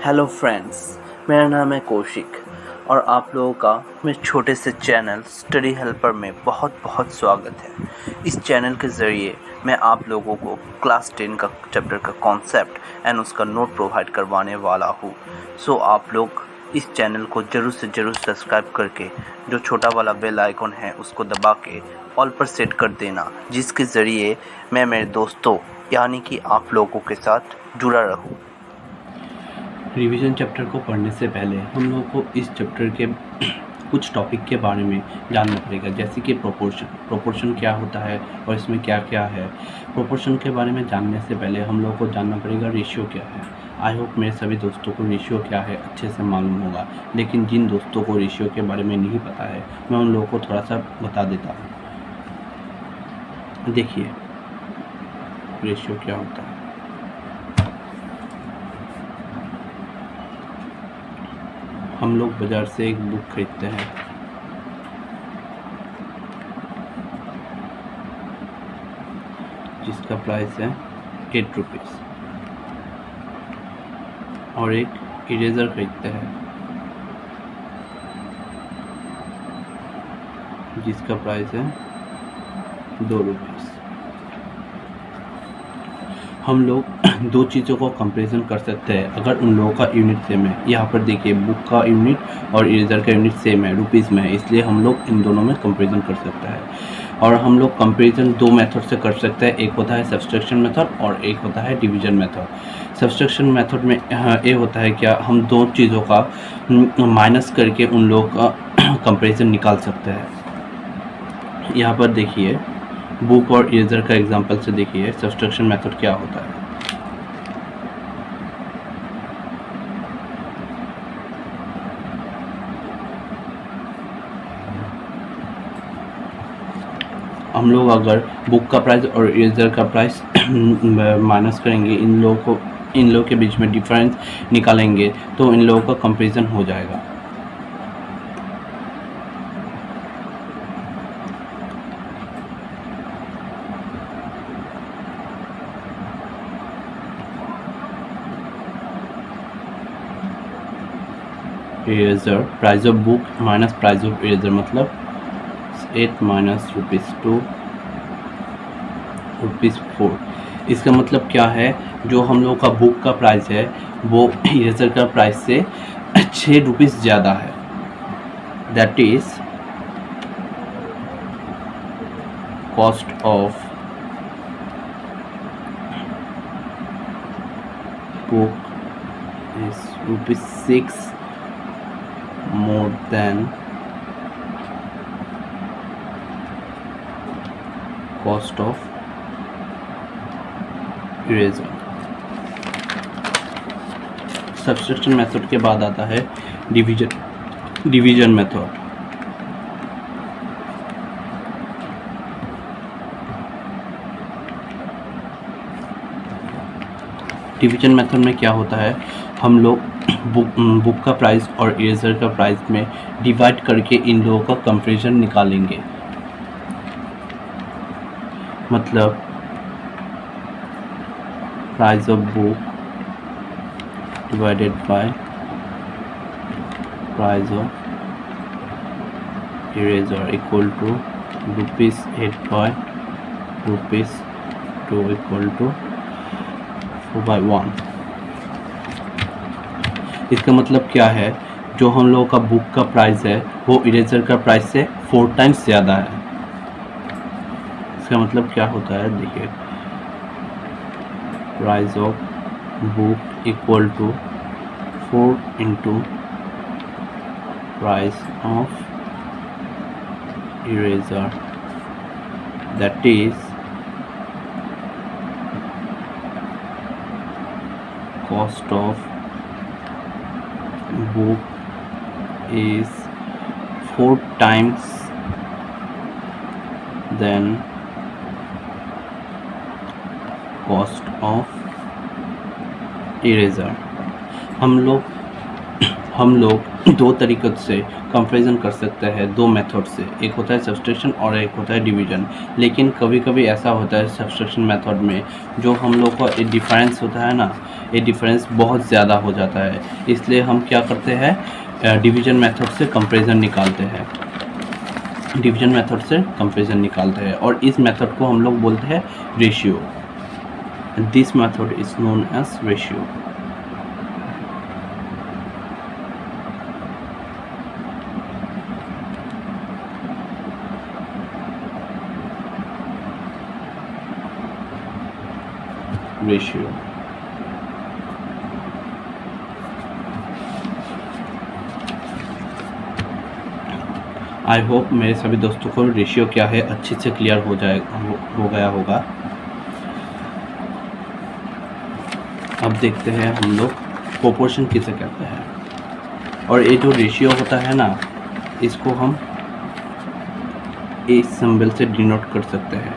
Hello friends, मेरा नाम है कौशिक और आप लोगों का मेरे छोटे से चैनल स्टडी हेल्पर में बहुत बहुत स्वागत है। इस चैनल के ज़रिए मैं आप लोगों को क्लास 10 का चैप्टर का कॉन्सेप्ट एंड उसका नोट प्रोवाइड करवाने वाला हूँ। सो आप लोग इस चैनल को ज़रूर से ज़रूर सब्सक्राइब करके जो छोटा वाला बेल आइकॉन है उसको दबा के ऑल पर सेट कर देना, जिसके ज़रिए मैं मेरे दोस्तों यानी कि आप लोगों के साथ जुड़ा रहूँ। रिवीजन चैप्टर को पढ़ने से पहले हम लोगों को इस चैप्टर के कुछ टॉपिक के बारे में जानना पड़ेगा, जैसे कि प्रोपोर्शन क्या होता है और इसमें क्या क्या है। प्रोपोर्शन के बारे में जानने से पहले हम लोगों को जानना पड़ेगा रेशियो क्या है। आई होप मेरे सभी दोस्तों को रेशियो क्या है अच्छे से मालूम होगा, लेकिन जिन दोस्तों को रेशियो के बारे में नहीं पता है मैं उन लोगों को थोड़ा सा बता देता हूँ। देखिए रेशियो क्या होता है। हम लोग बाज़ार से एक बुक खरीदते हैं जिसका प्राइस है 8 रुपीज़, और एक इरेज़र खरीदते हैं जिसका प्राइस है 2 रुपीज़। हम लोग दो चीज़ों को कंपैरिजन कर सकते हैं अगर उन लोगों का यूनिट सेम है। यहाँ पर देखिए बुक का यूनिट और इरेज़र का यूनिट सेम है, रुपीज़ में है, इसलिए हम लोग इन दोनों में कंपैरिजन कर सकते हैं। और हम लोग कंपैरिजन दो मेथड से कर सकते हैं, एक होता है सब्सट्रैक्शन मेथड और एक होता है डिवीजन मेथड। सब्सट्रैक्शन मेथड में ये होता है क्या, हम दो चीज़ों का माइनस करके उन लोगों का कंपैरिजन निकाल सकते हैं। यहाँ पर देखिए बुक और इरेज़र का एग्जांपल से देखिए सब्सट्रैक्शन मेथड क्या होता है। हम लोग अगर बुक का प्राइस और इरेज़र का प्राइस माइनस करेंगे, इन लोगों के बीच में डिफरेंस निकालेंगे तो इन लोगों का कंपैरिजन हो जाएगा। Eraser price of book minus price of eraser मतलब 8 माइनस ₹2 ₹4। इसका मतलब क्या है, जो हम लोग का बुक का प्राइस है वो इरेज़र का प्राइस से 6 रुपीज़ ज़्यादा है। That is cost of book is ₹6 more than cost of eraser। Subtraction method के बाद आता है डिवीजन मेथड। डिवीजन मेथड में क्या होता है, हम लोग बुक का प्राइस और इरेज़र का प्राइस में डिवाइड करके इन लोगों का कंपैरिजन निकालेंगे। मतलब price of book divided by price of eraser equal to ₹8 by ₹2 equal to 4/1। इसका मतलब क्या है, जो हम लोगों का बुक का प्राइस है वो इरेज़र का प्राइस से 4 टाइम्स ज़्यादा है। इसका मतलब क्या होता है, देखिए price of book equal to 4 into price of eraser, that is cost of book is 4 times than cost of eraser। हम लोग हम लोग दो तरीक़ों से कंपैरिजन कर सकते हैं, दो मेथड से। एक होता है सब्सट्रैक्शन और एक होता है डिवीज़न। लेकिन कभी कभी ऐसा होता है सब्सट्रैक्शन मेथड में जो हम लोग का एक डिफरेंस होता है ना, ये डिफरेंस बहुत ज़्यादा हो जाता है। इसलिए हम क्या करते हैं, डिवीज़न मेथड से कंपैरिजन निकालते हैं। डिवीज़न मेथड से कंपैरिजन निकालते हैं और इस मेथड को हम लोग बोलते हैं ratio. This method is known as ratio. Ratio I hope मेरे सभी दोस्तों को रेशियो क्या है अच्छे से क्लियर हो गया होगा। अब देखते हैं हम लोग प्रोपोर्शन किसे कहते हैं। और ये जो रेशियो होता है ना, इसको हम इस सिंबल से डिनोट कर सकते हैं।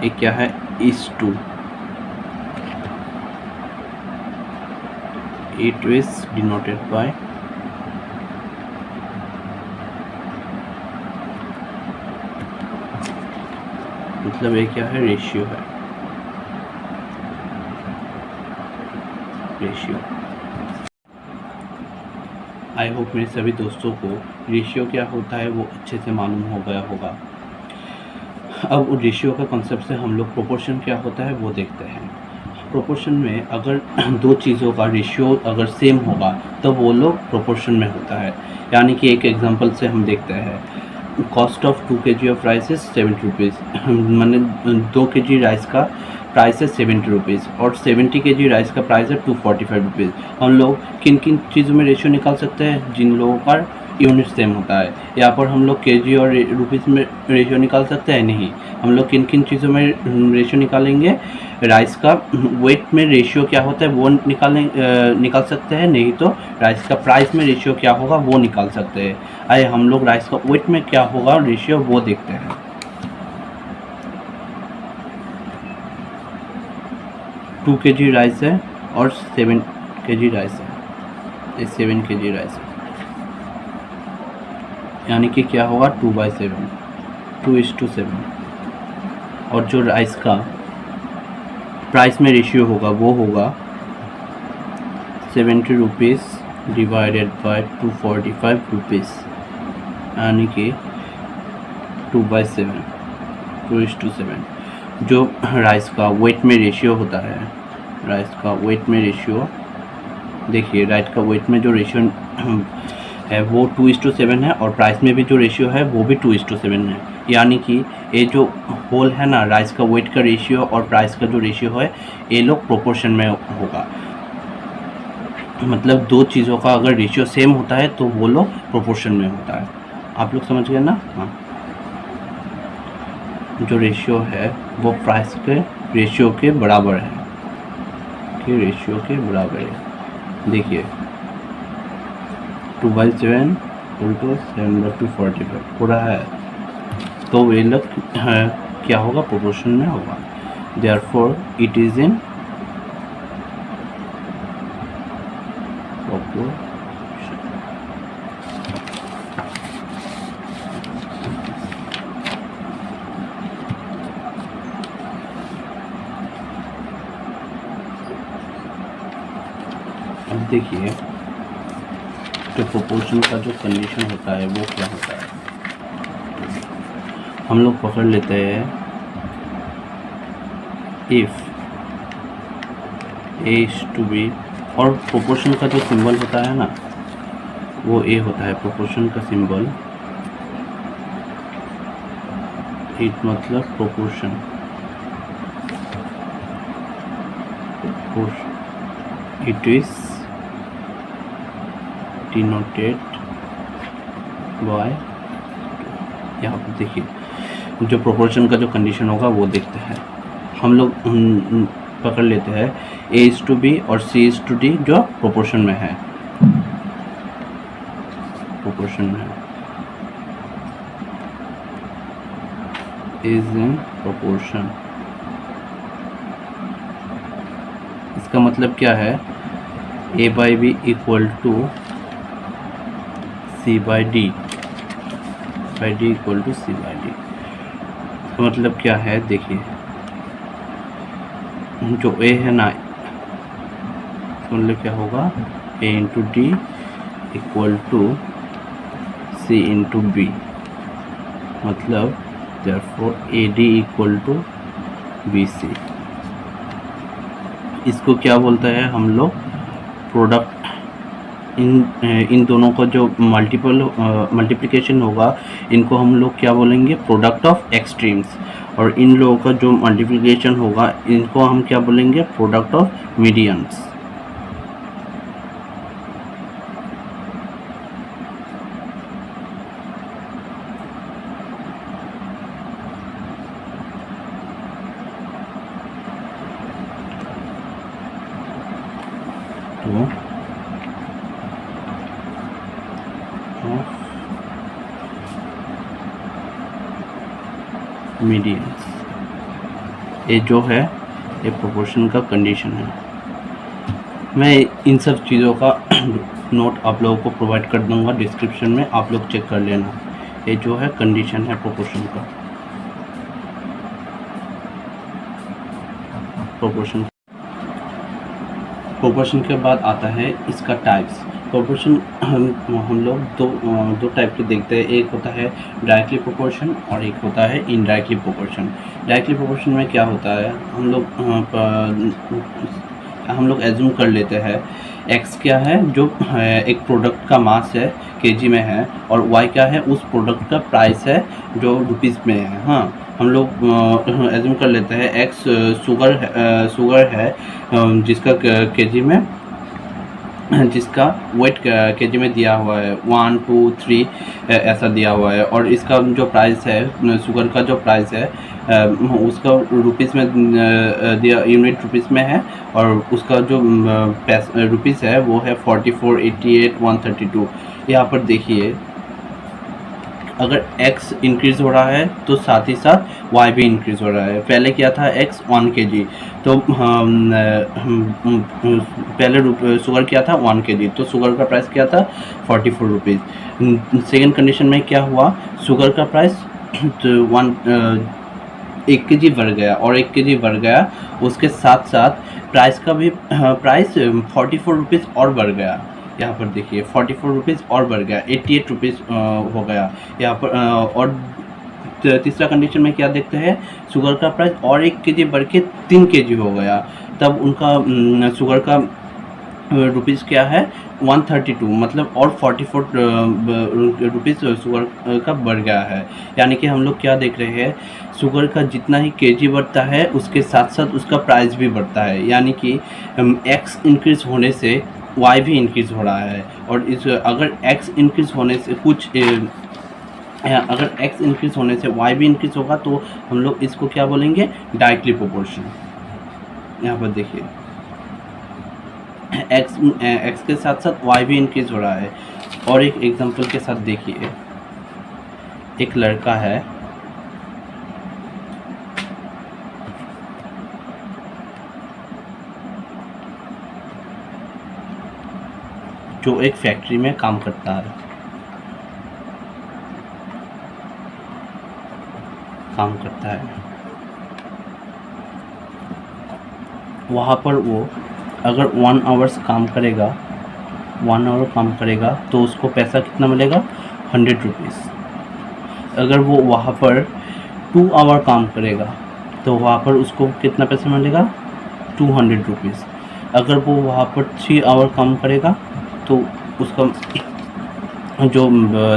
ये क्या है, (is)2। It is denoted by मतलब ये क्या है, रेशियो है। रेशियो आई होप मेरे सभी दोस्तों को रेशियो क्या होता है वो अच्छे से मालूम हो गया होगा। अब रेशियो का कॉन्सेप्ट से हम लोग प्रोपोर्शन क्या होता है वो देखते हैं। प्रोपोर्शन में अगर दो चीज़ों का रेशियो अगर सेम होगा तो वो लोग प्रोपोर्शन में होता है। यानी कि एक एग्जांपल से हम देखते हैं, cost of 2 kg of rice is 70 rupees. मैंने 2 kg राइस का प्राइस है 70 रुपीज़ और 70 kg राइस का प्राइस है 245 रुपीज़। हम लोग किन किन चीज़ों में रेशियो निकाल सकते हैं, जिन लोगों का यूनिट सेम होता है। यहाँ पर हम लोग केजी और रुपीज़ में रेशियो निकाल सकते हैं, नहीं। हम लोग किन किन चीज़ों में रेशियो निकालेंगे, राइस का वेट में रेशियो क्या होता है वो निकाल सकते हैं, नहीं तो राइस का प्राइस में रेशियो क्या होगा वो निकाल सकते हैं। आइए हम लोग राइस का वेट में क्या होगा रेशियो वो देखते हैं। 2 kg राइस है और 7 kg राइस है, ये 7 kg राइस है, यानी कि क्या होगा 2/7, 2:7। और जो राइस का प्राइस में रेशियो होगा वो होगा 70 रुपीज़ डिवाइडेड बाय 245 रुपीज़, यानी कि 2/7, 2:7। जो राइस का वेट में रेशियो होता है, राइस का वेट में रेशियो देखिए, राइस का वेट में जो रेशियो है वो 2:7 है और प्राइस में भी जो रेशियो है वो भी 2:7 है। यानी कि ये जो होल है ना, राइस का वेट का रेशियो और प्राइस का जो रेशियो है ये लोग प्रोपोर्शन में होगा। मतलब दो चीज़ों का अगर रेशियो सेम होता है तो वो लोग प्रोपोर्शन में होता है। आप लोग समझ गए ना? हाँ, जो रेशियो है वो प्राइस के रेशियो के बराबर है, कि रेशियो के बराबर है। देखिए 2/7 = 7/245 पूरा है, तो ये लोग क्या होगा, प्रोपोर्शन में होगा। Therefore it is in proportion. अब देखिए जो प्रोपोर्शन का जो कंडीशन होता है वो क्या होता है। हम लोग पकड़ लेते हैं if A is to B, और प्रोपोर्शन का जो सिंबल होता है ना वो A होता है। प्रोपोर्शन का सिंबल इट मतलब proportion, it is denoted by, यहाँ पर देखिए जो प्रोपोर्शन का जो कंडीशन होगा वो देखते हैं। हम लोग पकड़ लेते हैं A is to B और C is to D जो प्रोपोर्शन में है, प्रोपोर्शन में है, इज इन प्रोपोर्शन। इसका मतलब क्या है, A/B = C by D equal to C by D. तो मतलब क्या है, देखिए जो ए है ना, तो मतलब क्या होगा, A into D equal to C into B, मतलब therefore A D equal to B C. इसको क्या बोलता है हम लोग, प्रोडक्ट। इन दोनों का जो मल्टीप्लिकेशन होगा, इनको हम लोग क्या बोलेंगे, प्रोडक्ट ऑफ एक्सट्रीम्स। और इन लोगों का जो मल्टीप्लिकेशन होगा, इनको हम क्या बोलेंगे, प्रोडक्ट ऑफ मीडियंस। तो मीडियंस, ये जो है ये प्रोपोर्शन का कंडीशन है। मैं इन सब चीज़ों का नोट आप लोगों को प्रोवाइड कर दूंगा डिस्क्रिप्शन में, आप लोग चेक कर लेना। ये जो है कंडीशन है प्रोपोर्शन का। प्रोपोर्शन के बाद आता है इसका टाइप्स। प्रोपोर्शन हम लोग दो टाइप के देखते हैं, एक होता है डायरेक्टली प्रोपोर्शन और एक होता है इनडायरेक्टली प्रोपोर्शन। डायरेक्टली प्रोपोर्शन में क्या होता है, हम लोग एज्यूम कर लेते हैं x क्या है, जो एक प्रोडक्ट का मास है केजी में है, और y क्या है, उस प्रोडक्ट का प्राइस है जो रुपीज़ में है। हाँ, हम लोग एज्यूम कर लेते हैं x शुगर है जिसका केजी में, जिसका वेट केजी में दिया हुआ है 1 2 3 ऐसा दिया हुआ है, और इसका जो प्राइस है, शुगर का जो प्राइस है उसका रुपीज़ में दिया, यूनिट रुपीज़ में है, और उसका जो रुपीज़ है वो है 44, 88, 132। यहाँ पर देखिए, अगर x इंक्रीज़ हो रहा है तो साथ ही साथ y भी इंक्रीज़ हो रहा है। पहले क्या था, x 1 kg, तो पहले शुगर क्या था 1 kg, तो शुगर का प्राइस क्या था 44 रुपीज़। सेकेंड कंडीशन में क्या हुआ, शुगर का प्राइस 1 kg बढ़ गया, और 1 kg बढ़ गया, उसके साथ साथ प्राइस का भी प्राइस 44 रुपीज़ और बढ़ गया। यहाँ पर देखिए 44 रुपीज़ और बढ़ गया, 88 रुपीज़ हो गया यहाँ पर। और तीसरा कंडीशन में क्या देखते हैं, शुगर का प्राइस और 1 kg बढ़ के 3 kg हो गया, तब उनका शुगर का रुपीज़ क्या है 132, मतलब और 44 रुपीज़ शुगर का बढ़ गया है। यानी कि हम लोग क्या देख रहे हैं, शुगर का जितना ही केजी बढ़ता है उसके साथ साथ उसका प्राइस भी बढ़ता है। यानी कि x इंक्रीज़ होने से y भी इंक्रीज़ हो रहा है, और इस अगर x इंक्रीज़ होने से अगर x इंक्रीज़ होने से y भी इंक्रीज़ होगा, तो हम लोग इसको क्या बोलेंगे, डायरेक्टली प्रोपोर्शन। यहाँ पर देखिए x के साथ साथ y भी इंक्रीज़ हो रहा है। और एक एग्जांपल के साथ देखिए, एक लड़का है, जो एक फैक्ट्री में काम करता है, वहाँ पर वो अगर 1 आवर्स काम करेगा, 1 आवर काम करेगा, तो उसको पैसा कितना मिलेगा, 100 रुपीज़। अगर वो वहाँ पर 2 आवर काम करेगा, तो वहाँ पर उसको कितना पैसा मिलेगा, 200 रुपीज़। अगर वो वहाँ पर 3 आवर काम करेगा, तो उसका जो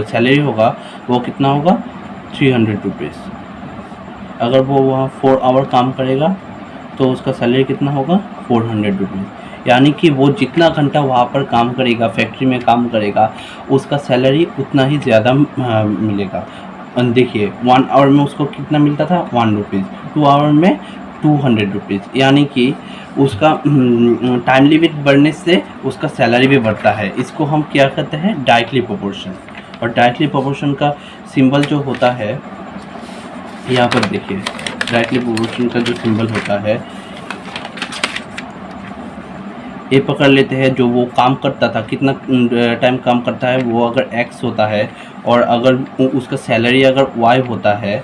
सैलरी होगा वो कितना होगा, 300 रुपीज़। अगर वो वहाँ 4 आवर काम करेगा, तो उसका सैलरी कितना होगा, 400 रुपीज़। यानी कि वो जितना घंटा वहाँ पर काम करेगा, फैक्ट्री में काम करेगा, उसका सैलरी उतना ही ज़्यादा मिलेगा। देखिए 1 आवर में उसको कितना मिलता था, 1 रुपीज़, 2 आवर में 200 रुपीज़। यानी कि उसका टाइम लिमिट बढ़ने से उसका सैलरी भी बढ़ता है। इसको हम क्या कहते हैं, डायरेक्टली प्रोपोर्शन। और डायरेक्टली प्रोपोर्शन का सिंबल जो होता है, यहाँ पर देखिए, डायरेक्टली प्रोपोर्शन का जो सिंबल होता है, ए पकड़ लेते हैं जो वो काम करता था, कितना टाइम काम करता है, वो अगर एक्स होता है और अगर उसका सैलरी अगर वाई होता है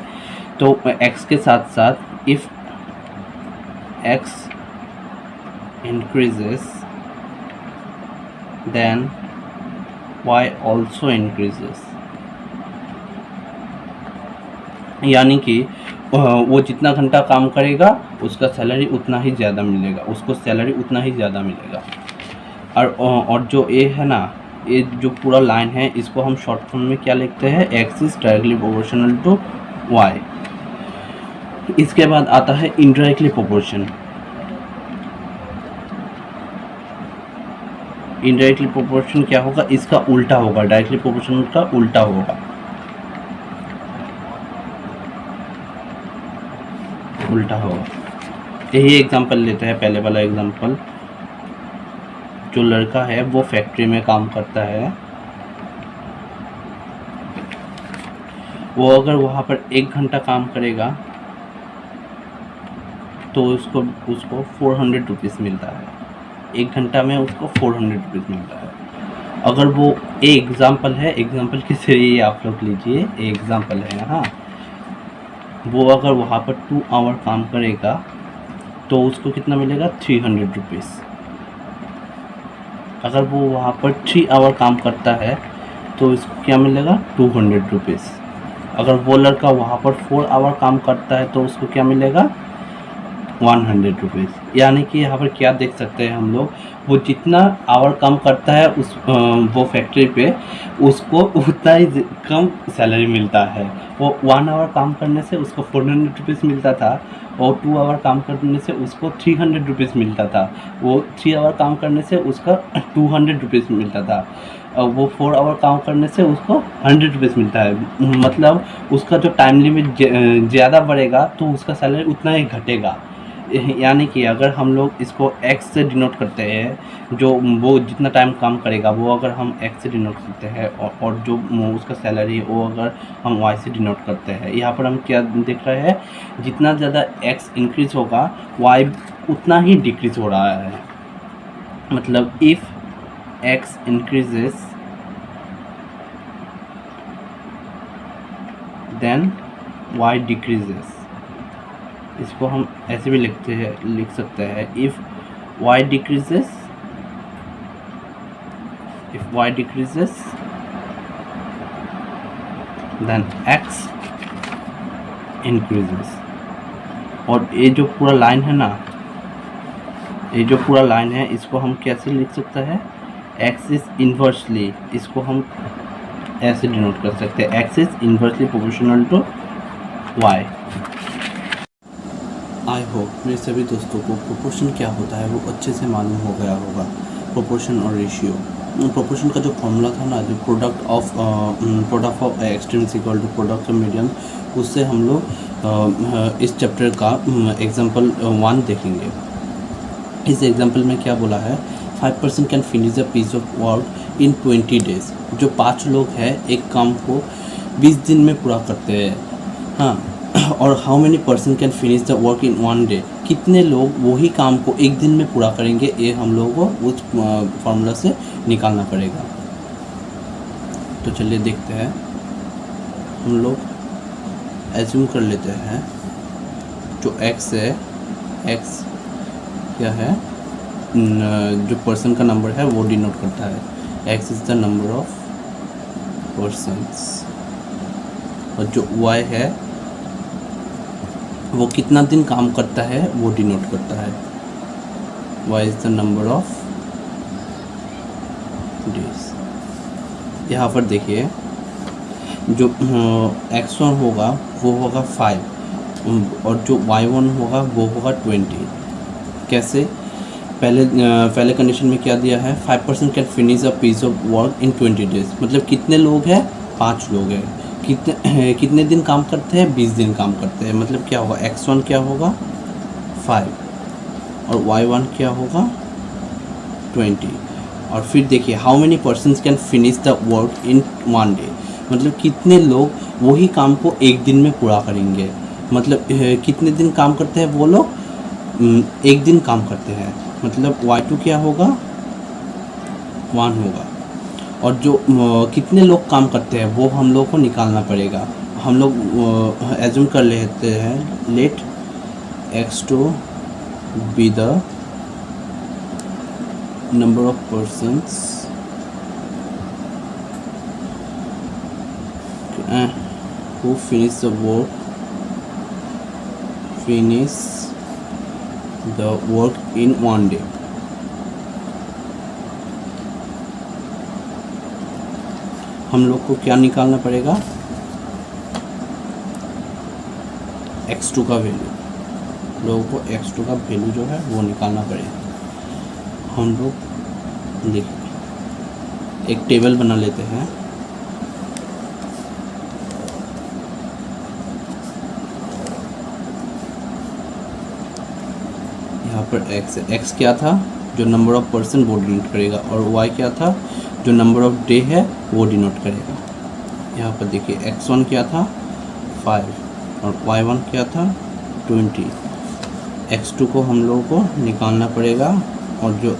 तो एक्स के साथ साथ if X increases then Y also increases, यानी कि वो जितना घंटा काम करेगा उसका सैलरी उतना ही ज़्यादा मिलेगा, उसको सैलरी उतना ही ज़्यादा मिलेगा। और जो ए है ना, ये जो पूरा लाइन है इसको हम शॉर्ट फॉर्म में क्या लिखते हैं, X is directly proportional to Y. इसके बाद आता है इनडायरेक्टली प्रोपोर्शन। इनडायरेक्टली प्रोपोर्शन क्या होगा, इसका उल्टा होगा, डायरेक्टली प्रोपोर्शनल का उल्टा होगा, उल्टा होगा। यही एग्जांपल लेते हैं, पहले वाला एग्जांपल। जो लड़का है वो फैक्ट्री में काम करता है, वो अगर वहाँ पर 1 घंटा काम करेगा तो उसको 400 रुपीज़ मिलता है। 1 घंटा में उसको 400 रुपीज़ मिलता है। अगर वो एग्जांपल है, एग्जांपल के जरिए आप लोग लीजिए, एग्जांपल है यहाँ, वो अगर वहाँ पर 2 आवर काम करेगा तो उसको कितना मिलेगा, 300 रुपीज़। अगर वो वहाँ पर 3 आवर काम करता है तो इसको क्या मिलेगा, 200 रुपीज़। अगर वो लड़का वहाँ पर 4 आवर काम करता है तो उसको क्या मिलेगा, 100 रुपीज़। यानी कि यहाँ पर क्या देख सकते हैं हम लोग, वो जितना आवर काम करता है उस वो फैक्ट्री पे, उसको उतना ही कम सैलरी मिलता है। वो 1 आवर काम करने से उसको 400 रुपीज़ मिलता था, और 2 आवर काम करने से उसको 300 रुपीज़ मिलता था। वो 3 आवर काम करने से उसका 200 रुपीज़ मिलता था। वो 4 आवर काम करने से उसको 100 रुपीज़ मिलता है। मतलब उसका जो टाइम लिमिट ज़्यादा बढ़ेगा तो उसका सैलरी उतना ही घटेगा। यानी कि अगर हम लोग इसको एक्स से डिनोट करते हैं, जो वो जितना टाइम काम करेगा वो अगर हम एक्स से डिनोट करते हैं, और जो उसका सैलरी है वो अगर हम वाई से डिनोट करते हैं। यहाँ पर हम क्या देख रहे हैं, जितना ज़्यादा एक्स इंक्रीज़ होगा वाई उतना ही डिक्रीज़ हो रहा है। मतलब if X increases then Y decreases. इसको हम ऐसे भी लिख सकते हैं, if y decreases then x increases। और ये जो पूरा लाइन है ना, ये जो पूरा लाइन है इसको हम कैसे लिख सकते हैं, x is inversely, इसको हम ऐसे डिनोट कर सकते हैं, x is inversely proportional to y। I hope मेरे सभी दोस्तों को प्रोपोर्शन क्या होता है वो अच्छे से मालूम हो गया होगा। प्रोपोर्शन और रेशियो, प्रोपोर्शन का जो फॉर्मूला था ना, जो product of extremes equal to product of medium, उससे हम लोग इस चैप्टर का एग्जांपल 1 देखेंगे। इस एग्जांपल में क्या बोला है, 5% can finish the piece of work in 20 days. जो 5 लोग हैं एक काम को 20 दिन में पूरा करते हैं, हाँ। और how many person can finish the work in 1 day, कितने लोग वही काम को 1 दिन में पूरा करेंगे, ये हम लोगों को उस फार्मूला से निकालना पड़ेगा। तो चलिए देखते हैं। हम लोग एज्यूम कर लेते हैं जो x है, x क्या है, जो पर्सन का नंबर है वो डिनोट करता है, x is the number of persons. और जो y है वो कितना दिन काम करता है वो डिनोट करता है, y is the number of days. यहाँ पर देखिए जो x1 होगा वो होगा 5, और जो y1 होगा वो होगा 20। कैसे, पहले कंडीशन में क्या दिया है, 5% can finish a piece of work in 20 days. मतलब कितने लोग हैं, 5 लोग हैं। कितने दिन काम करते हैं, 20 दिन काम करते हैं। मतलब क्या होगा, x1 क्या होगा 5 और y1 क्या होगा 20। और फिर देखिए how many persons can finish the work in 1 day, मतलब कितने लोग वही काम को 1 दिन में पूरा करेंगे। मतलब कितने दिन काम करते हैं वो लोग, 1 दिन काम करते हैं। मतलब y2 क्या होगा, 1 होगा। और जो कितने लोग काम करते हैं वो हम लोग को निकालना पड़ेगा। हम लोग एज्यूम कर लेते हैं, let x2 be the number of persons who finish the work in 1 day। हम लोग को क्या निकालना पड़ेगा, x2 का वैल्यू, लोगों को x2 का वैल्यू जो है वो निकालना पड़ेगा। हम लोग देखिए एक टेबल बना लेते हैं। यहाँ पर x क्या था, जो नंबर ऑफ पर्सन वो डिनोट करेगा, और y क्या था, जो नंबर ऑफ डे है वो डिनोट करेगा। यहाँ पर देखिए x1 क्या था, 5, और y1 क्या था, 20। x2 को हम लोगों को निकालना पड़ेगा, और जो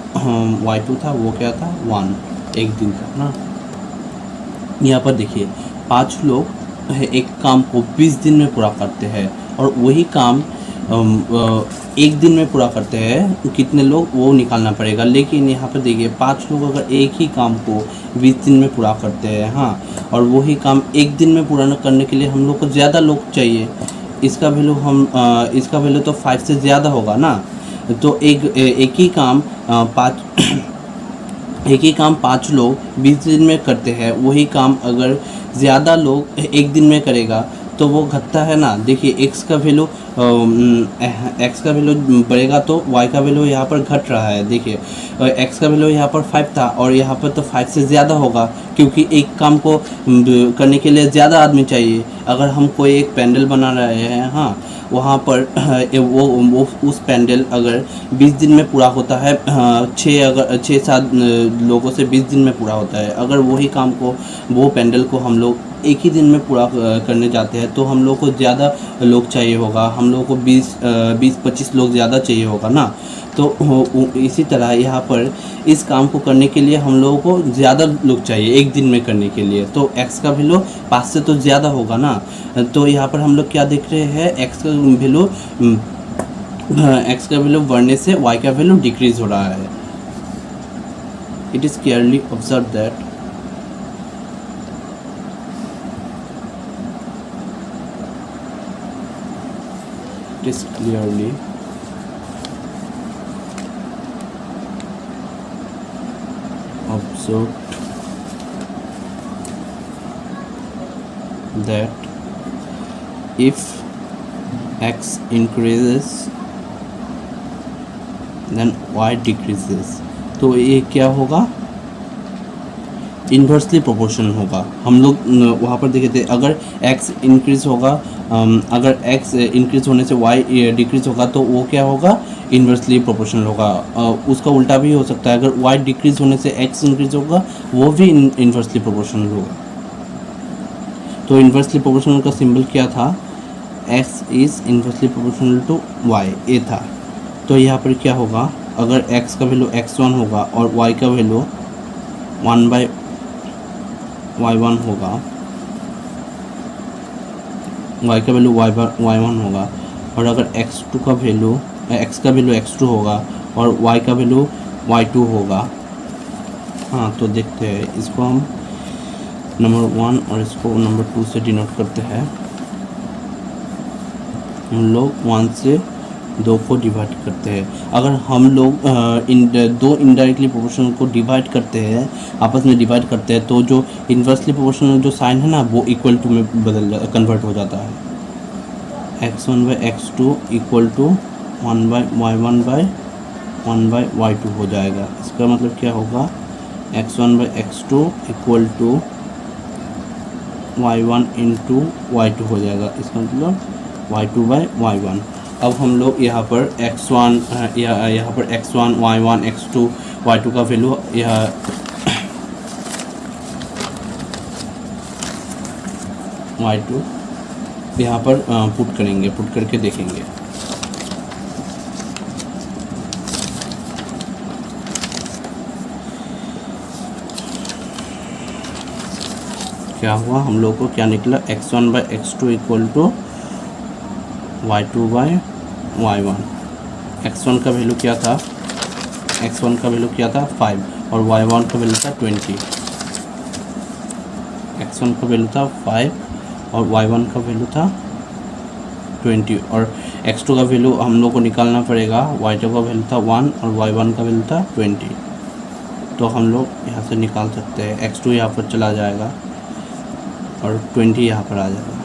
y2 था वो क्या था, 1, एक दिन का ना। यहाँ पर देखिए 5 लोग एक काम को 20 दिन में पूरा करते हैं, और वही काम एक दिन में पूरा करते हैं, कितने लोग वो निकालना पड़ेगा। लेकिन यहाँ पर देखिए 5 लोग अगर एक ही काम को 20 दिन में पूरा करते हैं, हाँ, और वही काम एक दिन में पूरा करने के लिए हम लोग को ज़्यादा लोग चाहिए। इसका वैल्यू तो 5 से ज़्यादा होगा ना। तो एक ही काम 5 लोग 20 दिन में करते हैं, वही काम अगर ज़्यादा लोग एक दिन में करेगा तो वो घटता है ना। देखिए x का वैल्यू बढ़ेगा तो y का वैल्यू यहाँ पर घट रहा है। देखिए x का वैल्यू यहाँ पर 5 था, और यहाँ पर तो 5 से ज़्यादा होगा, क्योंकि एक काम को करने के लिए ज़्यादा आदमी चाहिए। अगर हम कोई एक पैंडल बना रहे हैं, हाँ, वहाँ पर वो उस पैंडल अगर 20 दिन में पूरा होता है, 6-7 लोगों से 20 दिन में पूरा होता है। अगर वही काम को, वो पैंडल को हम लोग एक ही दिन में पूरा करने जाते हैं तो हम लोग को ज़्यादा लोग चाहिए होगा, हम लोग को 20-25 लोग ज़्यादा चाहिए होगा ना। तो इसी तरह यहाँ पर इस काम को करने के लिए हम लोगों को ज़्यादा लोग चाहिए एक दिन में करने के लिए, तो x का वैल्यू 5 से तो ज़्यादा होगा ना। तो यहाँ पर हम लोग क्या देख रहे हैं, x का वैल्यू बढ़ने से y का वैल्यू डिक्रीज हो रहा है। It is clearly observe that that if x increases then y decreases। तो ये क्या होगा, इन्वर्सली प्रोपोर्शनल होगा। हम लोग वहाँ पर देखे थे, अगर x इंक्रीज होगा, अगर x इंक्रीज होने से y डिक्रीज होगा तो वो क्या होगा, इन्वर्सली प्रोपोर्शनल होगा। उसका उल्टा भी हो सकता है, अगर y डिक्रीज होने से x इंक्रीज होगा वो भी इन्वर्सली प्रोपोर्शनल होगा। तो इन्वर्सली प्रोपोर्शनल का सिंबल क्या था, x is inversely proportional to y, ये था। तो यहाँ पर क्या होगा, अगर x का वैल्यू x1 होगा और y का वैल्यू 1/y1 होगा, y का वैल्यू y1 होगा, और अगर x का वैल्यू x2 होगा और y का वैल्यू y2 होगा। हाँ, तो देखते हैं, इसको हम नंबर 1 और इसको नंबर 2 से डिनोट करते हैं। हम लोग 1 से 2 को डिवाइड करते हैं। अगर हम लोग दो इनडायरेक्टली प्रोपोर्शनल को डिवाइड करते हैं, आपस में डिवाइड करते हैं, तो जो इन्वर्सली प्रोपोर्शनल जो साइन है ना वो इक्वल टू में कन्वर्ट हो जाता है। x1/x2 इक्वल टू 1/y1/1/y2 हो जाएगा। इसका मतलब क्या होगा, x1/x2 equal to y1 into y2 हो जाएगा। इसका मतलब y2/y1। अब हम लोग यहाँ पर x1 y1 x2 y2 का वैल्यू y2 यहाँ पर पुट करके देखेंगे। क्या हुआ, हम लोग को क्या निकला, x1 by x2 equal to y2 by y1। x1 का वैल्यू क्या था, x1 का वैल्यू क्या था 5 और y1 का वैल्यू था 20। x1 का वैल्यू था 5 और y1 का वैल्यू था 20 और x2 का वैल्यू हम लोग को निकालना पड़ेगा, y2 का वैल्यू था 1 और y1 का वैल्यू था 20। तो हम लोग यहाँ से निकाल सकते हैं, x2 यहाँ पर चला जाएगा और 20 यहाँ पर आ जाएगा,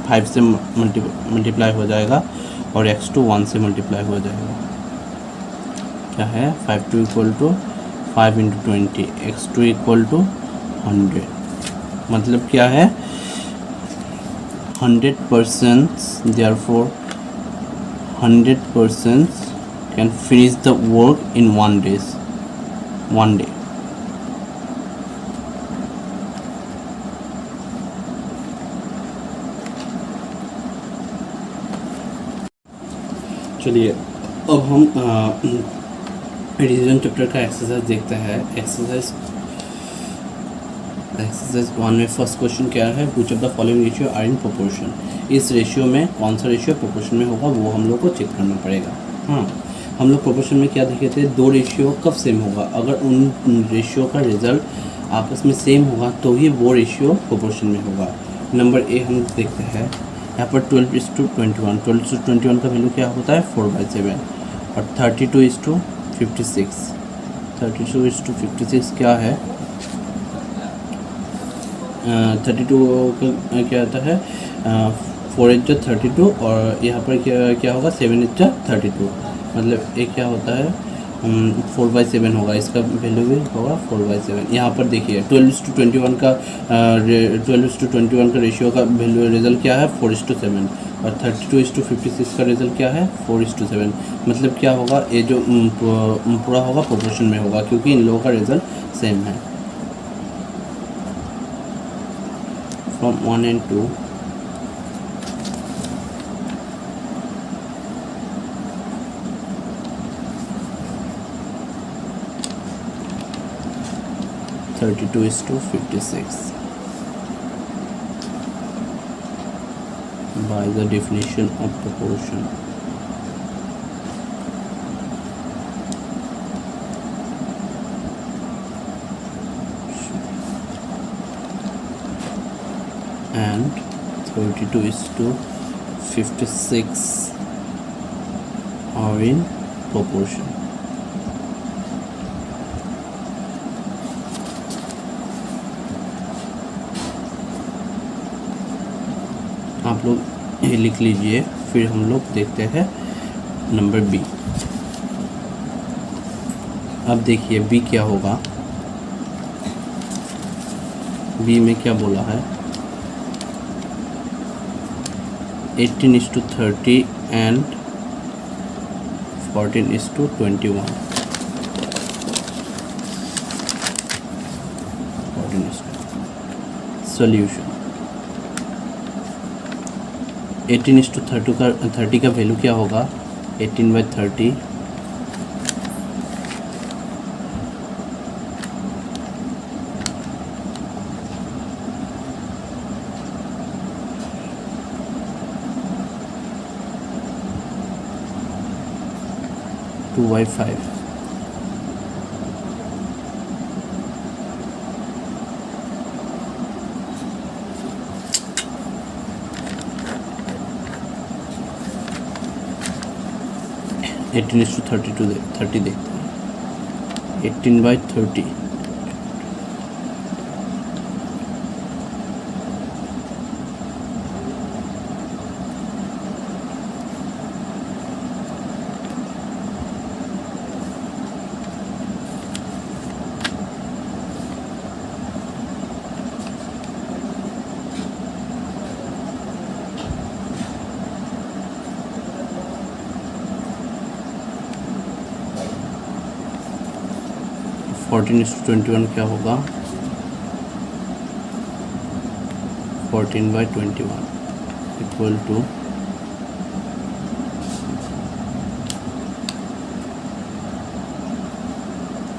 5 से मल्टीप्लाई हो जाएगा और x2 1 से मल्टीप्लाई हो जाएगा। क्या है 5 equal to 5 into 20, x2 equal to 100। मतलब क्या है 100%, therefore 100% can finish the work in 1 day। चलिए अब हम रिवीजन चैप्टर का एक्सरसाइज देखते हैं। एक्सरसाइज 1 में फर्स्ट क्वेश्चन क्या है, which of the following ratio are in proportion. इस रेशियो में कौन सा रेशियो प्रोपोर्शन में होगा वो हम लोग को चेक करना पड़ेगा। हाँ, हम लोग प्रोपोर्शन में क्या देखे थे, दो रेशियो कब सेम होगा, अगर उन रेशियो का रिजल्ट आपस में सेम होगा तो ही वो रेशियो प्रोपोर्शन में होगा। नंबर ए हम देखते हैं, यहाँ पर 12:21, 12:21 का वैल्यू क्या होता है 4/7 और 32:56, 32:56 क्या है 32 का क्या आता है 4 × 32 और यहाँ पर क्या होगा 7 × 32, मतलब एक क्या होता है 4/7 होगा, इसका वैल्यू भी होगा 4/7। यहाँ पर देखिए 12:21 का 12:21 का रेशियो का वैल्यू रिजल्ट क्या है 4:7 और 32:56 का रिजल्ट क्या है 4:7। मतलब क्या होगा, ये जो पूरा होगा प्रोपोर्शन में होगा क्योंकि इन लोगों का रिजल्ट सेम है। From 1 and 2 32:56 by the definition of proportion. And 32:56 are in proportion. आप लोग ये लिख लीजिए, फिर हम लोग देखते हैं नंबर बी। अब देखिए बी क्या होगा, बी में क्या बोला है 18:30 and 14:21, 14:30। सॉल्यूशन 18:30 का वैल्यू क्या होगा 18/30 2/5। 18:30 देखते हैं 18/30 14:21 क्या होगा 14/21 इक्वल टू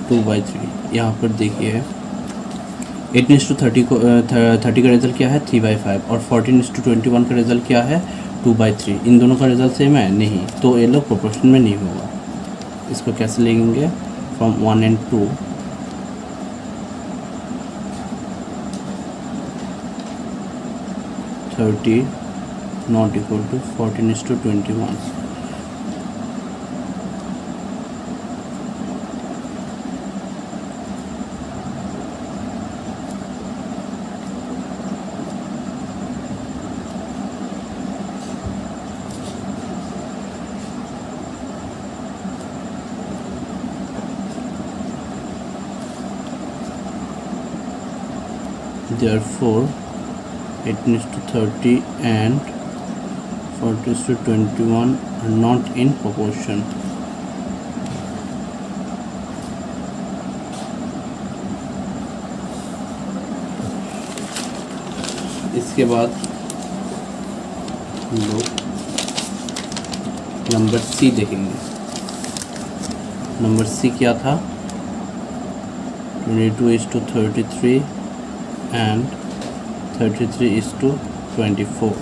2/3। यहाँ पर देखिए 18:30 को 30 का रिजल्ट क्या है 3/5 और 14:21 का रिजल्ट क्या है 2/3। इन दोनों का रिजल्ट सेम है नहीं, तो ये लोग प्रोपोर्शन में नहीं होगा। इसको कैसे लेंगे from 1 and 2 30 not equal to 14:21। Therefore 18:30 and 14:21 are not in proportion। इसके बाद हम लोग नंबर सी देखेंगे। नंबर सी क्या था 22:33 and 33:24।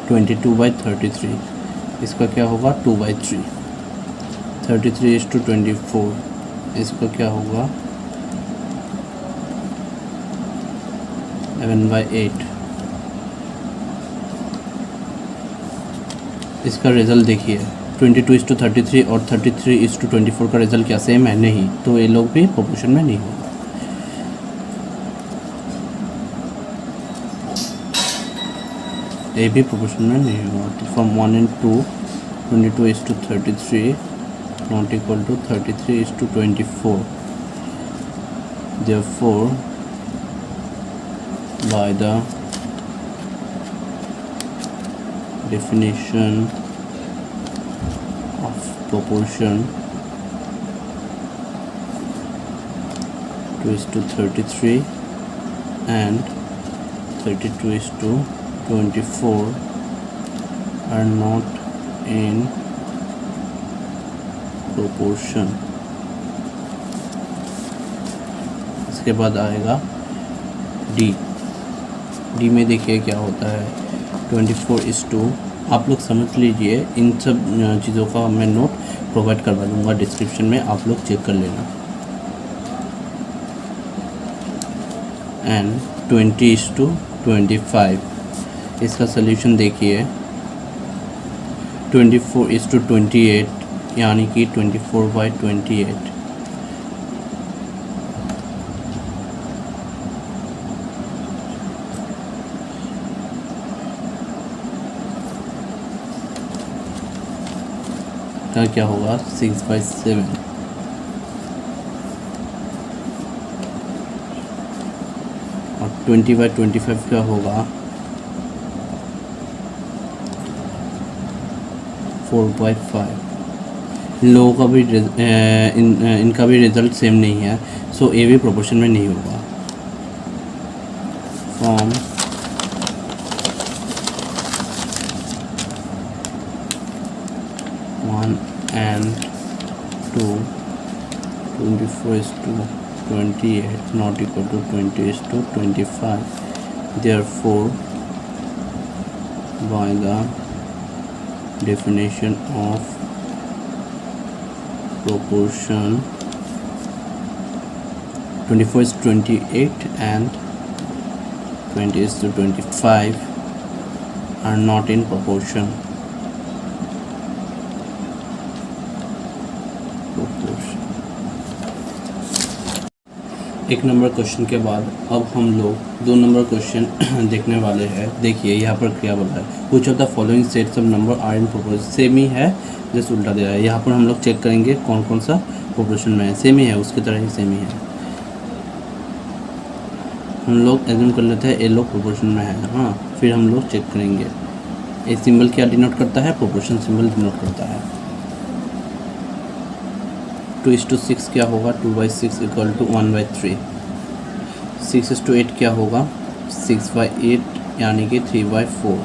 (22/33) इसका क्या होगा 2/3। 33:24 इसका क्या होगा 11/8। इसका रिज़ल्ट देखिए 22:33 और 33:24 का रिज़ल्ट क्या सेम है नहीं, तो ये लोग भी प्रोपोर्शन में नहीं होगा। ये भी प्रोपोर्शन में नहीं होगा। तो from 1 and 2 22:33 not equal to 33:24। therefore by the definition of proportion 2:33 and 32:24 are not in proportion। इसके बाद आएगा डी। डी में देखिए क्या होता है 24:2। आप लोग समझ लीजिए, इन सब चीज़ों का मैं नोट प्रोवाइड करवा दूंगा डिस्क्रिप्शन में, आप लोग चेक कर लेना। एंड 20:25 इसका सल्यूशन देखिए 24:28 यानी कि 24/28। का क्या होगा 6/7। और 20/25 क्या होगा 4/5। इन लोगों का भी इनका भी रिजल्ट सेम नहीं है, सो ए भी प्रोपोर्शन में नहीं होगा। From 1 and 2 24:28 not equal to 20:25। therefore by the definition of proportion 24:28 and 20:25 are not in proportion। एक नंबर क्वेश्चन के बाद अब हम लोग 2 नंबर क्वेश्चन देखने वाले हैं। देखिए यहाँ पर क्या बोला है, कुछ of the following sets of number are in proportion. Same ही है, जस्ट उल्टा दे रहा है। यहाँ पर हम लोग चेक करेंगे कौन कौन सा प्रोपोर्शन में है। सेम ही है, उसकी तरह ही सेम ही है। हम लोग एज्यूम कर लेते हैं ए लोग प्रोपोर्शन में है। हाँ, फिर हम लोग चेक करेंगे ए सिंबल क्या डिनोट करता है, प्रोपोर्शन सिंबल डिनोट करता है। 2:6 क्या होगा 2/6 इक्वल टू 1/3। 6:8 क्या होगा 6/8 यानी कि 3/4।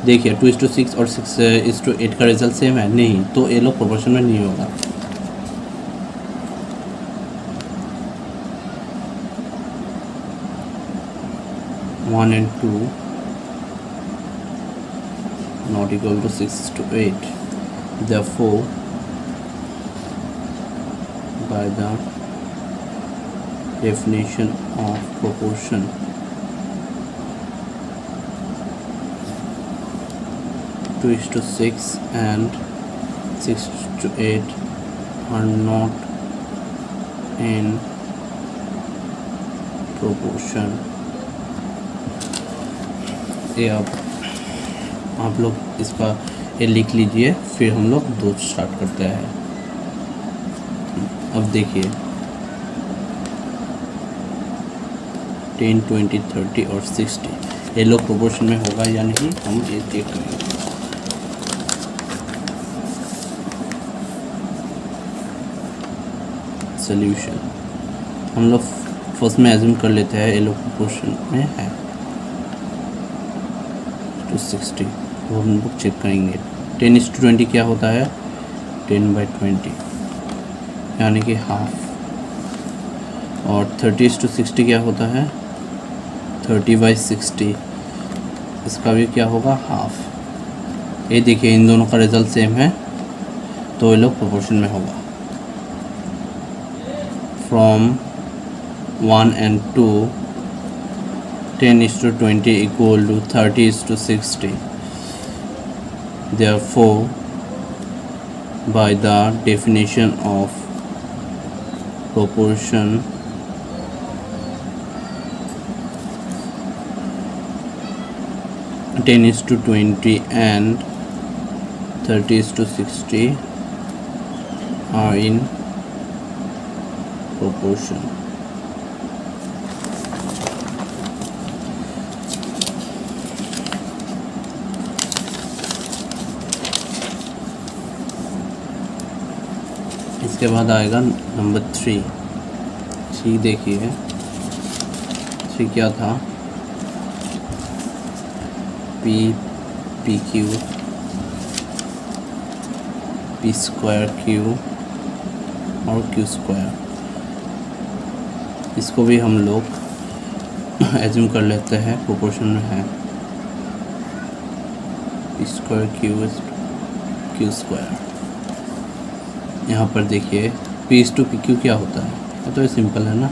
देखिए 2:6 और 6:8 का रिजल्ट सेम है, नहीं, तो ये लोग प्रोपोर्शन में नहीं होगा। One and two not equal to 6:8, therefore by the definition of proportion, 2:6 and 6:8 are not in proportion। ये आप लोग इसका ये लिख लीजिए, फिर हम लोग दो स्टार्ट करते हैं। अब देखिए 10, 20, 30 और 60 ये लोग प्रोपोर्शन में होगा या नहीं, हम ये चेक करेंगे। सोल्यूशन हम लोग फर्स्ट में एज्यूम कर लेते हैं ये लोग प्रोपोर्शन में है। 260 वो हम लोग चेक करेंगे। 10:20 क्या होता है, 10/20 यानी कि हाफ। और 30:60 क्या होता है, 30/60, इसका भी क्या होगा, हाफ। ये देखिए इन दोनों का रिजल्ट सेम है, तो ये लोग प्रोपोर्शन में होगा। From 1 and 2 10:20 equal to 30:60, therefore by the definition of proportion, ten is to 20 and 30:60 are in proportion। इसके बाद आएगा नंबर 3। देखिए 3 क्या था, PQ P²Q और Q²। इसको भी हम लोग एज्यूम कर लेते हैं प्रोपोर्शन में है। P²Q Q²। यहाँ पर देखिए P:2PQ क्या होता है, तो ये सिंपल है ना।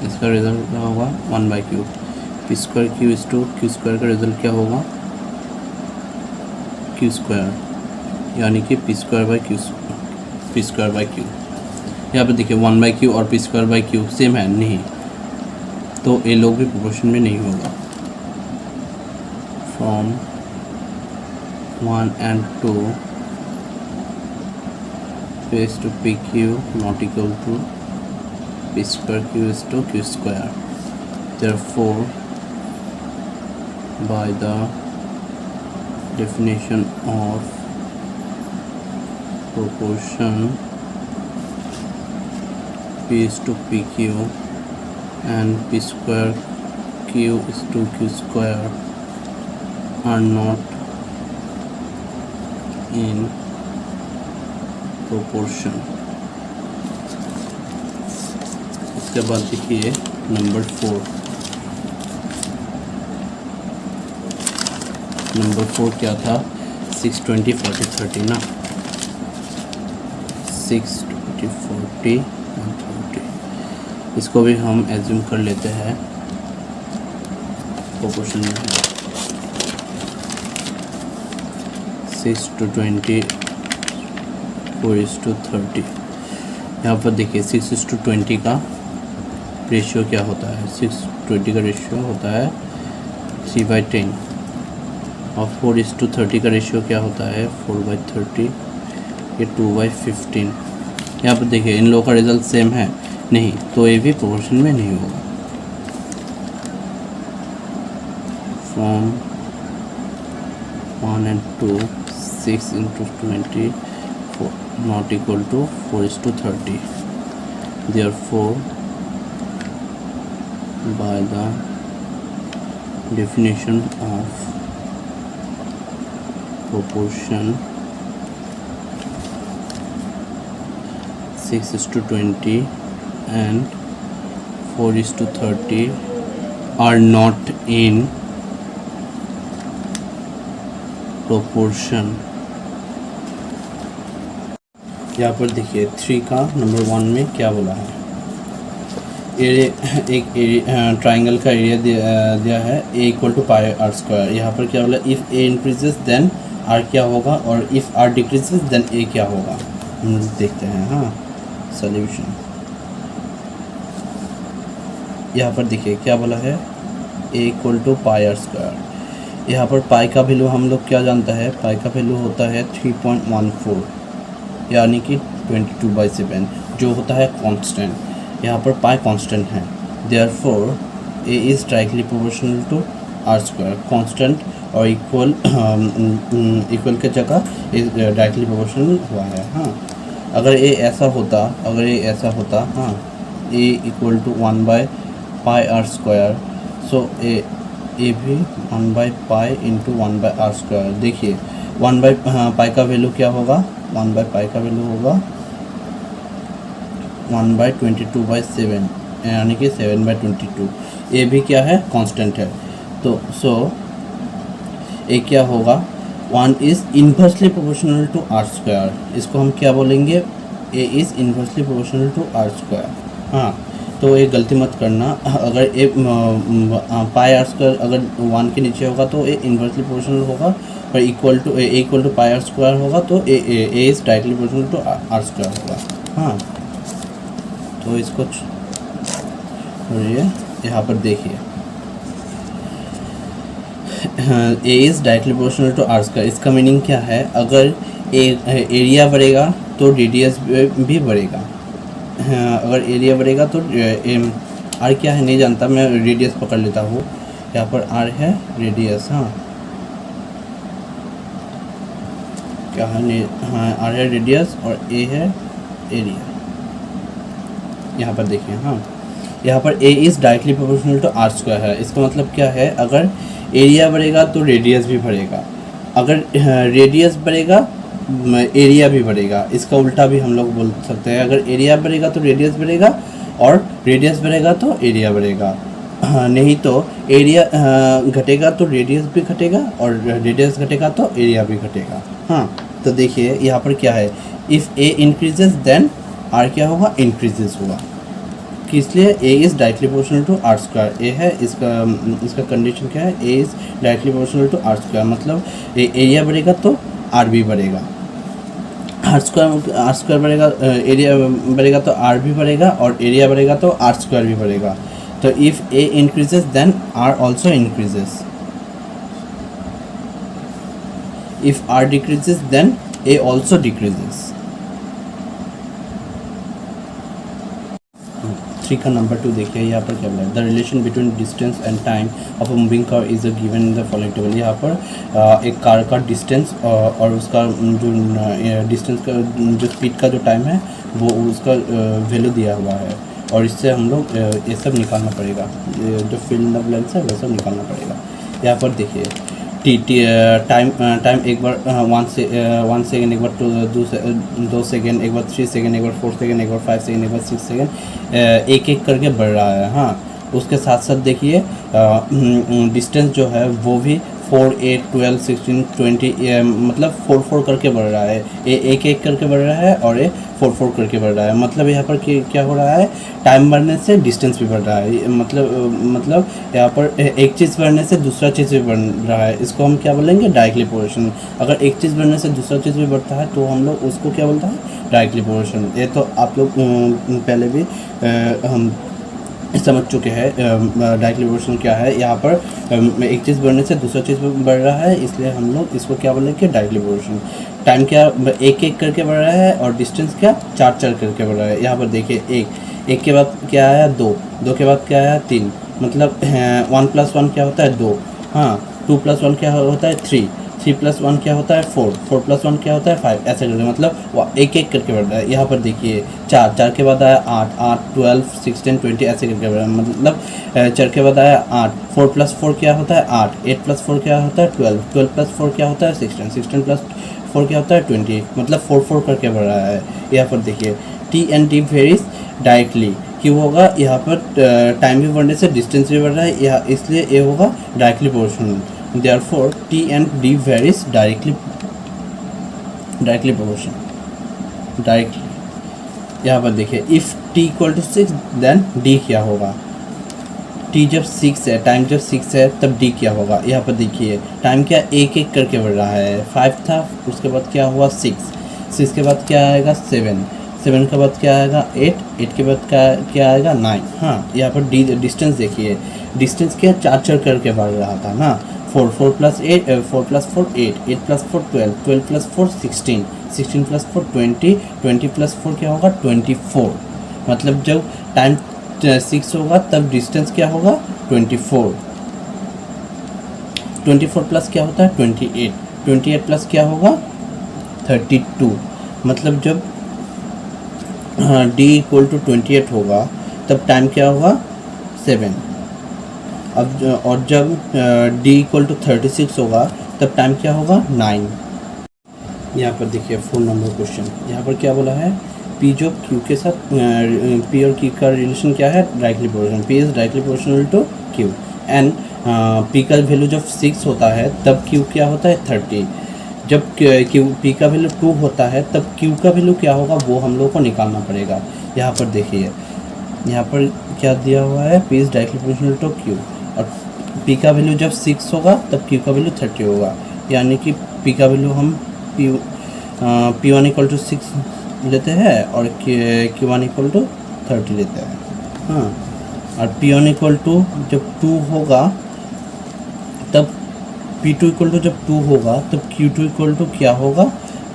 इसका रिजल्ट क्या होगा, 1/Q। P²Q Q² का रिजल्ट क्या होगा, Q², यानी कि P²/Q। यहाँ पर देखिए 1/Q और P²/Q सेम है, नहीं, तो ये लोग भी प्रोपोर्शन में नहीं होगा। From 1 and 2 P:2PQ not equal to P²Q Q², therefore by the definition of proportion, P:2PQ and P²Q Q² are not in proportion। इसके बाद देखिए नंबर 4। नंबर 4 क्या था, 6, 20, 40, 30 ना। 6, 20, 40 and 30, इसको भी हम एज्यूम कर लेते हैं प्रोपोर्शन में है। 6:20 4:30। यहाँ पर देखिए 6:20 का रेशियो क्या होता है, 6:20 का रेशियो होता है 3/10 और 4:30 का रेशियो क्या होता है 4/30, ये 2/15। यहाँ पर देखिए इन लोगों का रिजल्ट सेम है, नहीं, तो ये भी प्रोपोर्शन में नहीं होगा। From 1 and 2 6 × 20 not equal to 4:30, therefore by the definition of proportion 6:20 and 4:30 are not in proportion। यहाँ पर देखिए 3 का नंबर 1 में क्या बोला है, एक ट्राइंगल का एरिया दिया है a = पाई आर स्क्वायर। यहाँ पर क्या बोला, if a increases then r क्या होगा, और if r decreases then a क्या होगा। हम देखते हैं। हाँ, सॉल्यूशन यहाँ पर देखिए क्या बोला है, a = पाई आर स्क्वायर। यहाँ पर पाई का वैल्यू हम लोग क्या जानता है, पाई का वैल्यू होता है 3.14 यानी कि 22/7 जो होता है कांस्टेंट। यहाँ पर पाई कांस्टेंट है, therefore a is directly proportional to r square. Constant और इक्वल के जगह डायरेक्टली प्रोपोर्शनल हुआ है। हाँ, अगर a ऐसा होता, हाँ, a = 1/पाई आर स्क्वायर, सो a भी 1/पाई × 1/r स्क्वायर। देखिए 1/पाई का वैल्यू क्या होगा, 1/पाई का वैल्यू होगा 1/22/7 यानी कि 7/22। ए भी क्या है, कांस्टेंट है। तो सो ए क्या होगा, 1 is inversely proportional to r square. इसको हम क्या बोलेंगे, A is inversely proportional to r square. हाँ, तो ये गलती मत करना, अगर ए पाई आर स्क्वायर अगर 1 के नीचे होगा तो ए इन्वर्सली प्रोपोर्शनल होगा, और a = पाई आर स्क्वायर होगा तो A is directly proportional to r square होगा। हाँ, तो इसको छोड़िए, यहाँ पर देखिए a is directly proportional to r square. इसका मीनिंग क्या है, अगर एरिया बढ़ेगा तो रेडियस भी बढ़ेगा। हाँ, अगर एरिया बढ़ेगा तो r क्या है नहीं जानता, मैं रेडियस पकड़ लेता हूँ। यहाँ पर r है रेडियस। हाँ, क्या है, हाँ, r है रेडियस और a है एरिया। यहाँ पर देखिए। हाँ, यहाँ पर a is directly proportional to r square है। इसका मतलब क्या है, अगर एरिया बढ़ेगा तो रेडियस भी बढ़ेगा, अगर रेडियस बढ़ेगा एरिया भी बढ़ेगा। इसका उल्टा भी हम लोग बोल सकते हैं, अगर एरिया बढ़ेगा तो रेडियस बढ़ेगा, और रेडियस बढ़ेगा तो एरिया बढ़ेगा। नहीं तो एरिया घटेगा तो रेडियस भी घटेगा, और रेडियस घटेगा तो एरिया भी घटेगा। हाँ, तो देखिए यहाँ पर क्या है, if a increases then r क्या होगा, इंक्रीजेस होगा। इसलिए a is directly proportional to r square. a है, इसका कंडीशन क्या है, a is directly proportional to r square, मतलब एरिया बढ़ेगा तो r भी बढ़ेगा। r स्क्वायर बढ़ेगा, एरिया बढ़ेगा तो r भी बढ़ेगा, और एरिया बढ़ेगा तो r स्क्वायर भी बढ़ेगा। तो if a increases then r also increases, if r decreases then a also decreases. 3 का नंबर 2 देखिए, यहाँ पर क्या बोला है, the relation between distance and time of a moving car is given in the following table. यहाँ पर एक कार का डिस्टेंस और उसका जो डिस्टेंस का जो स्पीड का जो टाइम है वो उसका वैल्यू दिया हुआ है, और इससे हम लोग ये सब निकालना पड़ेगा, जो फील्ड ऑफ लेंथ है वो सब निकालना पड़ेगा। यहाँ पर देखिए टाइम एक बार 1 सेकेंड, एक बार 2 सेकेंड, एक बार 3 सेकेंड, एक बार 4 सेकेंड, एक बार 5 सेकेंड, एक बार 6 सेकेंड, एक एक करके बढ़ रहा है। हाँ, उसके साथ साथ देखिए डिस्टेंस जो है वो भी 4, 8, 12, 16, 20 मतलब 4 करके बढ़ रहा है। एक एक करके बढ़ रहा है और ये 4 करके बढ़ रहा है। मतलब यहाँ पर क्या हो रहा है, टाइम बढ़ने से डिस्टेंस भी बढ़ रहा है। मतलब यहाँ पर एक चीज़ बढ़ने से दूसरा चीज़ भी बढ़ रहा है। इसको हम क्या बोलेंगे, डायरेक्टली प्रोपोर्शन। अगर एक चीज़ बढ़ने से दूसरा चीज़ भी बढ़ता है तो हम लोग उसको क्या बोलता है, डायरेक्टली प्रोपोर्शन। ये तो आप लोग पहले भी हम समझ चुके हैं डायरेक्टली प्रोपोर्शनल क्या है। यहाँ पर एक चीज़ बढ़ने से दूसरा चीज़ बढ़ रहा है, इसलिए हम लोग इसको क्या बोलेंगे, डायरेक्टली प्रोपोर्शनल। टाइम क्या एक एक करके बढ़ रहा है और डिस्टेंस क्या 4 करके बढ़ रहा है। यहाँ पर देखिए एक के बाद क्या आया 2 के बाद क्या आया 3, मतलब 1 + 1 क्या होता है 2। हाँ, 2 + 1 क्या होता है 3 3+1 क्या होता है 4, 4+1 क्या होता है 5, ऐसे करके मतलब एक एक करके बढ़ रहा है। यहाँ पर देखिए 4, 4 के बाद आया 8, 8 12 16 20 ऐसे करके बढ़ रहा है, मतलब 4 के बाद आया 8, 4+4 क्या होता है 8, 8+4 क्या होता है 12, 12+4 क्या होता है 16, 16+4 क्या होता है 20, मतलब 4 4 करके बढ़ रहा है। यहाँ पर देखिए T and D varies directly, क्यों होगा यहाँ पर टाइम भी बढ़ने से डिस्टेंस भी बढ़ रहा है, यहाँ इसलिए ये होगा directly proportional. Therefore T and D varies directly proportional directly। यहाँ पर देखिए if T equal to 6 then D क्या होगा, T जब 6 है, टाइम जब 6 है तब D क्या होगा। यहाँ पर देखिए टाइम क्या एक एक करके बढ़ रहा है, 5 था, उसके बाद क्या हुआ 6, 6 के बाद क्या आएगा 7, 7 के बाद क्या आएगा 8, 8 के बाद क्या आएगा 9। हाँ यहाँ पर डिस्टेंस देखिए, डिस्टेंस क्या 4 4 करके बढ़ रहा था ना, 4 4 + 8 4 + 4 8, 8 + 4 12, 12 + 4 16, 16 + 4 20, 20 + 4 क्या होगा 24। मतलब जब टाइम 6 होगा तब डिस्टेंस क्या होगा 24, 24 प्लस क्या होता है 28, 28 प्लस क्या होगा 32। मतलब जब D = 28 होगा तब टाइम क्या होगा 7। अब और जब D = 36 होगा तब टाइम क्या होगा 9। यहाँ पर देखिए 4 नंबर क्वेश्चन, यहाँ पर क्या बोला है P जो Q के साथ P और Q का रिलेशन क्या है directly proportional, P is directly proportional to Q and P का वैल्यू जब 6 होता है तब Q क्या होता है 30। जब P का वैल्यू 2 होता है तब Q का वैल्यू क्या होगा वो हम लोग को निकालना पड़ेगा। यहाँ पर देखिए यहाँ पर क्या दिया हुआ है P is directly proportional to Q और P का वैल्यू जब 6 होगा तब Q का वैल्यू 30 होगा, यानी कि P का वैल्यू हम P1 = 6 लेते हैं और Q1 = 30 लेते हैं। हाँ और P1 = जब 2 होगा तब P2 = जब 2 होगा तब Q2 = क्या होगा,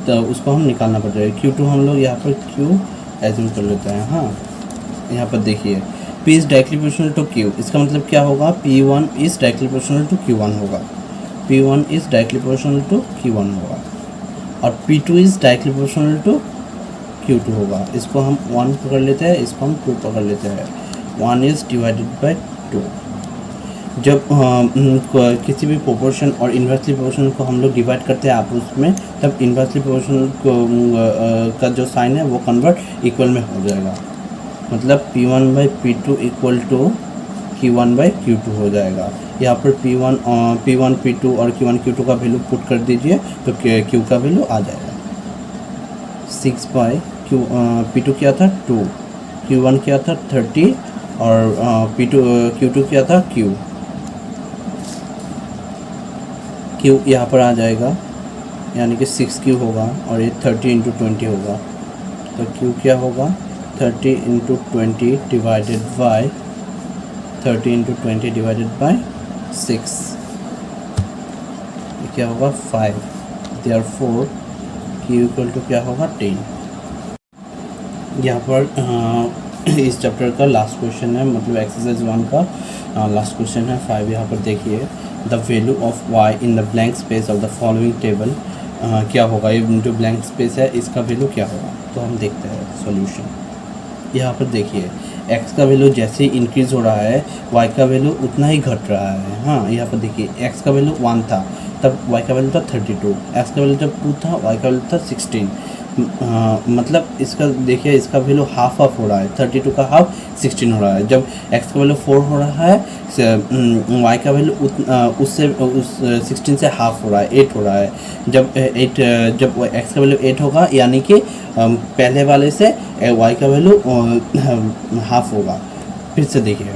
तो उसको हम निकालना पड़ेगा। Q2 हम लोग यहाँ पर Q एज्यूम कर लेते हैं। हाँ यहाँ पर देखिए P is directly proportional to Q, इसका मतलब क्या होगा P1 is directly proportional to Q1 होगा, P1 is directly proportional to Q1 होगा और P2 is directly proportional to Q2 होगा। इसको हम 1 पकड़ लेते हैं, इसको हम 2 पकड़ लेते हैं। 1 इज़ डिवाइडेड बाय 2। जब किसी भी प्रोपोर्शन और इन्वर्सली प्रोपोर्शनल को हम लोग डिवाइड करते हैं आपस में, तब इन्वर्सली प्रोपोर्शनल का जो साइन है वो कन्वर्ट इक्वल में हो जाएगा। मतलब P1/P2 = Q1/Q2 हो जाएगा। यहाँ पर P1 P2 और Q1 Q2 का वैल्यू पुट कर दीजिए तो Q का वैल्यू आ जाएगा 6/Q। P2 क्या था 2, Q1 क्या था 30 और Q2 क्या था Q यहाँ पर आ जाएगा, यानी कि 6Q होगा और ये 30 × 20 होगा, तो Q क्या होगा 30 × 20 डिवाइडेड बाय 30 × 20 डिवाइडेड बाय 6, ये क्या होगा 5। Therefore Q = क्या होगा 10। यहाँ पर इस चैप्टर का लास्ट क्वेश्चन है, मतलब एक्सरसाइज 1 का लास्ट क्वेश्चन है 5। यहाँ पर देखिए the value of y in the blank space of the following table, क्या होगा, ये जो ब्लैंक स्पेस है इसका वैल्यू क्या होगा। तो हम देखते हैं सॉल्यूशन। यहाँ पर देखिए x का वैल्यू जैसे ही इंक्रीज़ हो रहा है y का वैल्यू उतना ही घट रहा है। हाँ यहाँ पर देखिए x का वैल्यू 1 था तब y का वैल्यू था 32, x का वैल्यू जब 2 था y का वैल्यू था 16। मतलब इसका देखिए इसका वैल्यू हाफ हो रहा है, 32 का हाफ 16 हो रहा है। जब x का वैल्यू 4 हो रहा है y का वैल्यू उस 16 से हाफ हो रहा है, 8 हो रहा है। जब x का वैल्यू 8 होगा यानी कि पहले वाले से y का वैल्यू हाफ होगा। फिर से देखिए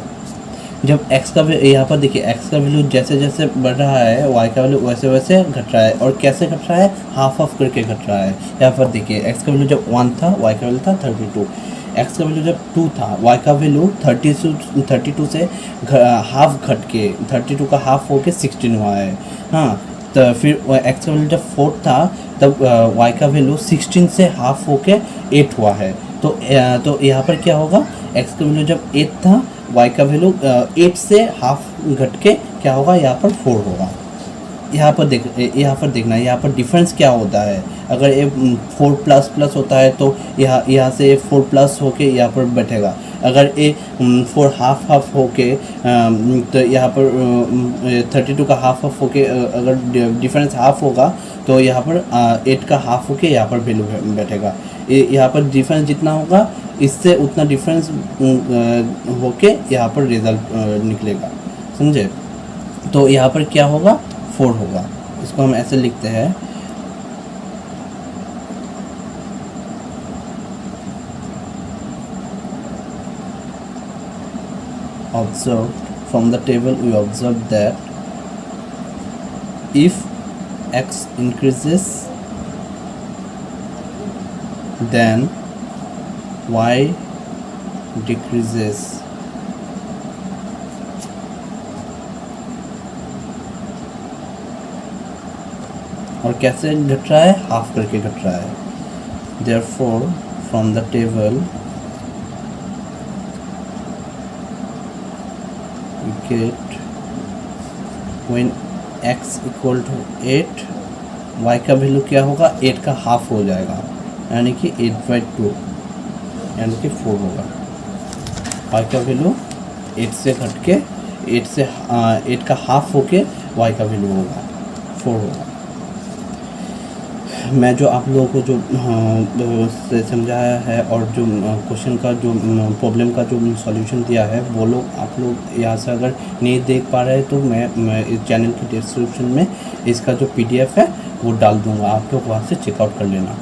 जब x का यहाँ पर देखिए x का वैल्यू जैसे जैसे बढ़ रहा है y का वैल्यू वैसे वैसे घट रहा है, और कैसे घट रहा है हाफ करके घट रहा है। यहाँ पर देखिए x का वैल्यू जब 1 था y का वैल्यू था 32, x का वैल्यू जब 2 था y का वैल्यू 32 से हाफ घट के 32 का हाफ होके 16 हुआ है। हाँ तो फिर x का वैल्यू जब 4 था तब y का वैल्यू 16 से हाफ होके 8 हुआ है। तो यहाँ पर क्या होगा x का वैल्यू जब 8 था y का वैल्यू 8 से हाफ घट के क्या होगा यहाँ पर 4 होगा। यहाँ पर देखना, यहाँ पर डिफरेंस क्या होता है। अगर ये 4 प्लस प्लस होता है तो यहाँ से 4 प्लस होके यहाँ पर बैठेगा। अगर ये 4 हाफ हाफ होके तो यहाँ पर 32 का हाफ हाफ होके अगर डिफरेंस हाफ होगा तो यहाँ पर 8 का हाफ होके यहाँ पर वैल्यू बैठेगा। यहाँ पर डिफरेंस जितना होगा इससे उतना डिफरेंस होके यहाँ पर रिजल्ट निकलेगा, समझे। तो यहाँ पर क्या होगा, 4 होगा। इसको हम ऐसे लिखते हैं, observe from the table we observe that if x increases then y decreases। और कैसे घट रहा है, हाफ करके घट रहा है। therefore from the table we get when x equal to 8 y का वैल्यू क्या होगा, 8 का हाफ हो जाएगा, यानी कि 8/2 यानी कि 4 होगा। y का वैल्यू 8 से घट के 8 का हाफ होके y का वैल्यू होगा 4 होगा। मैं जो आप लोगों को जो से समझाया है और जो क्वेश्चन का जो प्रॉब्लम का जो सॉल्यूशन दिया है वो लोग आप लोग यहाँ से अगर नहीं देख पा रहे तो मैं इस चैनल की डिस्क्रिप्शन में इसका जो PDF है वो डाल दूँगा, आप लोग वहाँ से चेकआउट कर लेना।